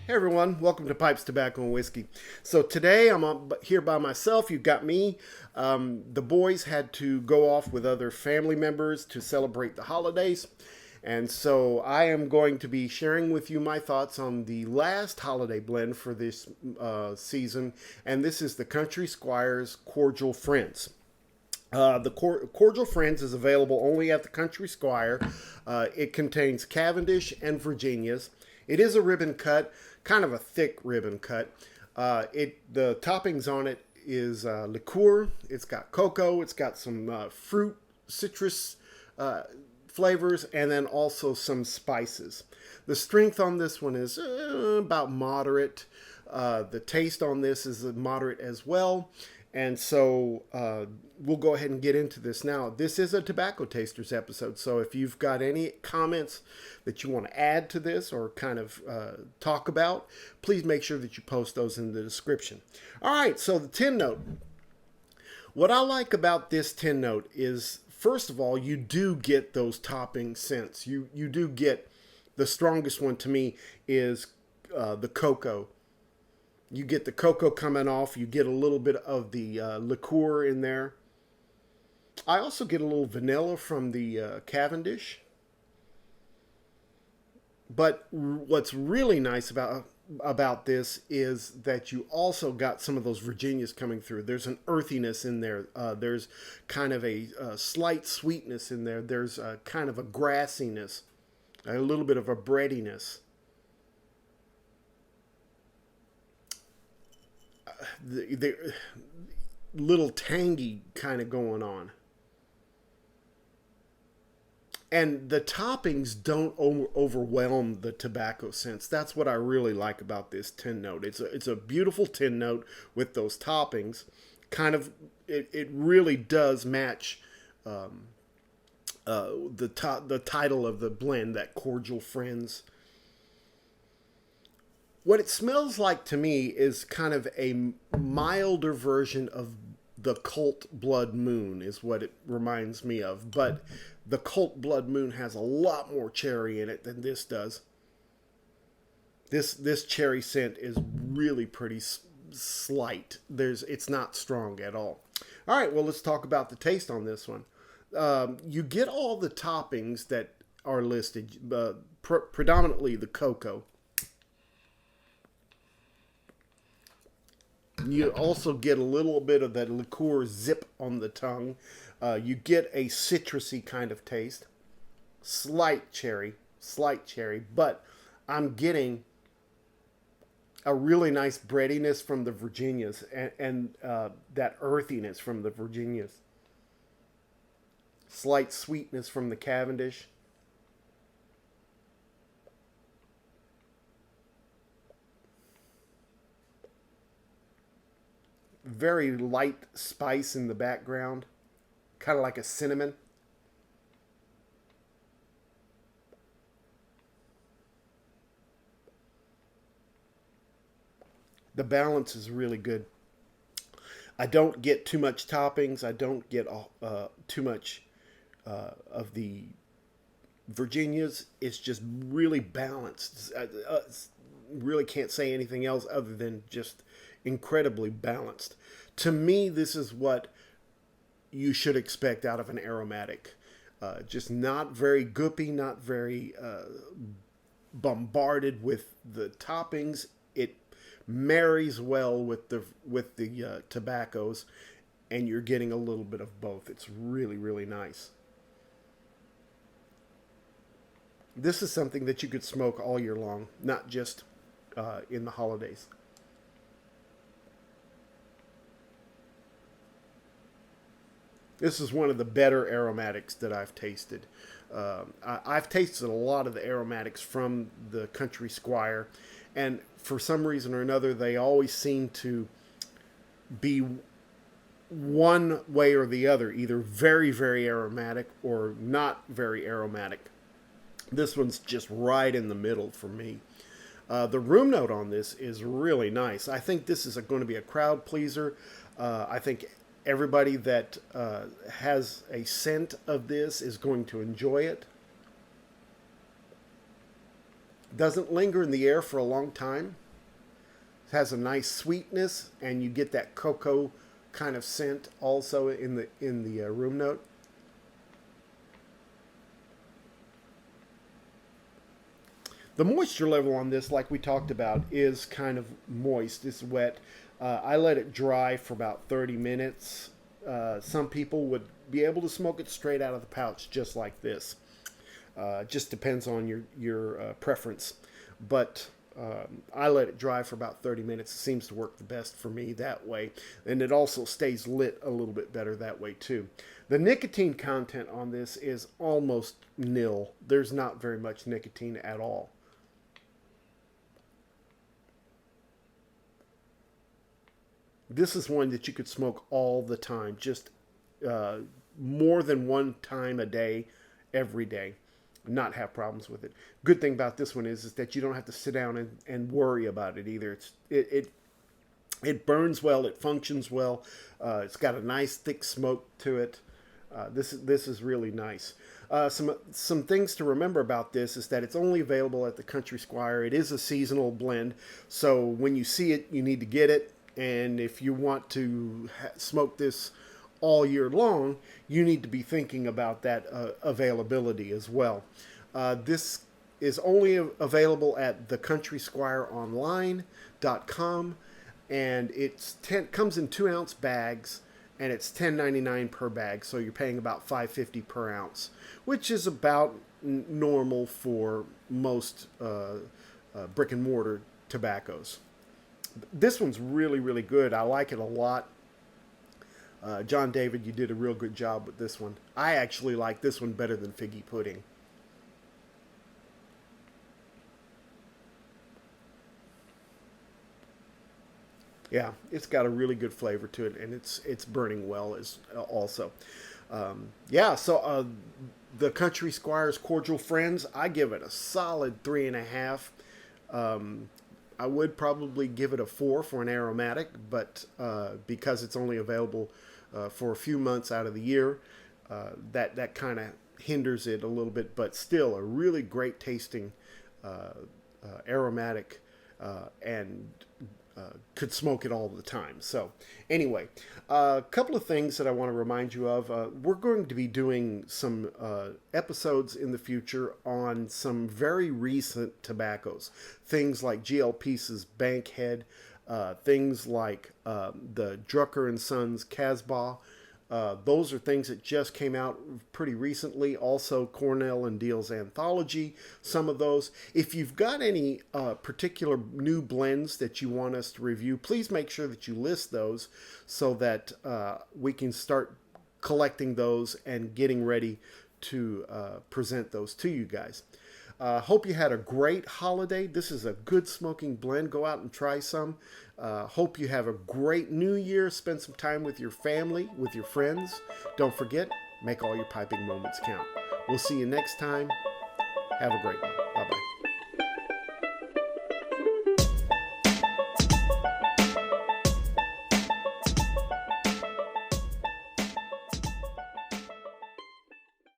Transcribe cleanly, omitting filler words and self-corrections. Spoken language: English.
Hey everyone, welcome to Pipes, Tobacco, and Whiskey. So today I'm here by myself. You've got me. The boys had to go off with other family members to celebrate the holidays. And so I am going to be sharing with you my thoughts on the last holiday blend for this season. And this is the Country Squire's Cordial Friends. The Cordial Friends is available only at the Country Squire. It contains Cavendish and Virginias. It is a ribbon cut, kind of a thick ribbon cut. The toppings on it is liqueur. It's got cocoa. It's got some fruit, citrus flavors, and then also some spices. The strength on this one is about moderate. The taste on this is moderate as well. And so we'll go ahead and get into this now. This is a Tobacco Tasters episode, so if you've got any comments that you want to add to this or kind of talk about, please make sure that you post those in the description. All right, so the tin note. What I like about this tin note is, first of all, you do get those topping scents. You do get, the strongest one to me is the cocoa. You get the cocoa coming off. You get a little bit of the liqueur in there. I also get a little vanilla from the Cavendish. But what's really nice about this is that you also got some of those Virginias coming through. There's an earthiness in there. There's kind of a slight sweetness in there. There's a kind of a grassiness, a little bit of a breadiness. The little tangy kind of going on, and the toppings don't overwhelm the tobacco scents. That's what I really like about this tin note. It's a beautiful tin note with those toppings. Kind of, it really does match the title of the blend, that Cordial Friends. What it smells like to me is kind of a milder version of the Cult Blood Moon is what it reminds me of. But the Cult Blood Moon has a lot more cherry in it than this does. This cherry scent is really pretty slight. It's not strong at all. All right, well, let's talk about the taste on this one. You get all the toppings that are listed, predominantly the cocoa. You also get a little bit of that liqueur zip on the tongue. You get a citrusy kind of taste. Slight cherry, but I'm getting a really nice breadiness from the Virginias and that earthiness from the Virginias. Slight sweetness from the Cavendish. Very light spice in the background, kind of like a cinnamon. The balance is really good. I don't get too much toppings. I don't get too much of the Virginias. It's just really balanced. Really can't say anything else other than just incredibly balanced. To me, this is what you should expect out of an aromatic. Just not very goopy, not very bombarded with the toppings. It marries well with the tobaccos, and you're getting a little bit of both. It's really, really nice. This is something that you could smoke all year long, not just in the holidays. This is one of the better aromatics that I've tasted. I've tasted a lot of the aromatics from the Country Squire, and for some reason or another, they always seem to be one way or the other, either very, very aromatic or not very aromatic. This one's just right in the middle for me. The room note on this is really nice. I think this is going to be a crowd pleaser. I think everybody that has a scent of this is going to enjoy it. Doesn't linger in the air for a long time. It has a nice sweetness, and you get that cocoa kind of scent also in the room note. The moisture level on this, like we talked about, is kind of moist. It's wet. I let it dry for about 30 minutes. Some people would be able to smoke it straight out of the pouch, just like this. Just depends on your preference. But I let it dry for about 30 minutes. It seems to work the best for me that way. And it also stays lit a little bit better that way too. The nicotine content on this is almost nil. There's not very much nicotine at all. This is one that you could smoke all the time, just more than one time a day, every day. Not have problems with it. Good thing about this one is that you don't have to sit down and worry about it either. It burns well, it functions well. It's got a nice thick smoke to it. This is really nice. Some things to remember about this is that it's only available at the Country Squire. It is a seasonal blend, so when you see it, you need to get it. And if you want to smoke this all year long, you need to be thinking about that availability as well. This is only available at thecountrysquireonline.com, and comes in 2-ounce bags, and it's $10.99 per bag, so you're paying about $5.50 per ounce, which is about normal for most brick and mortar tobaccos. This one's really, really good. I like it a lot. John David, you did a real good job with this one. I actually like this one better than Figgy Pudding. Yeah, it's got a really good flavor to it, and it's burning well as also. Yeah, so the Country Squire's Cordial Friends, I give it a solid 3.5. I would probably give it a 4 for an aromatic, but because it's only available for a few months out of the year, that kind of hinders it a little bit. But still, a really great tasting aromatic, and could smoke it all the time. So anyway, a couple of things that I want to remind you of. We're going to be doing some episodes in the future on some very recent tobaccos. Things like GL Peace's Bankhead, things like the Drucker & Sons Casbah. Those are things that just came out pretty recently. Also, Cornell and Deal's Anthology, some of those. If you've got any particular new blends that you want us to review, please make sure that you list those so that we can start collecting those and getting ready to present those to you guys. Hope you had a great holiday. This is a good smoking blend. Go out and try some. Hope you have a great new year. Spend some time with your family, with your friends. Don't forget, make all your piping moments count. We'll see you next time. Have a great one.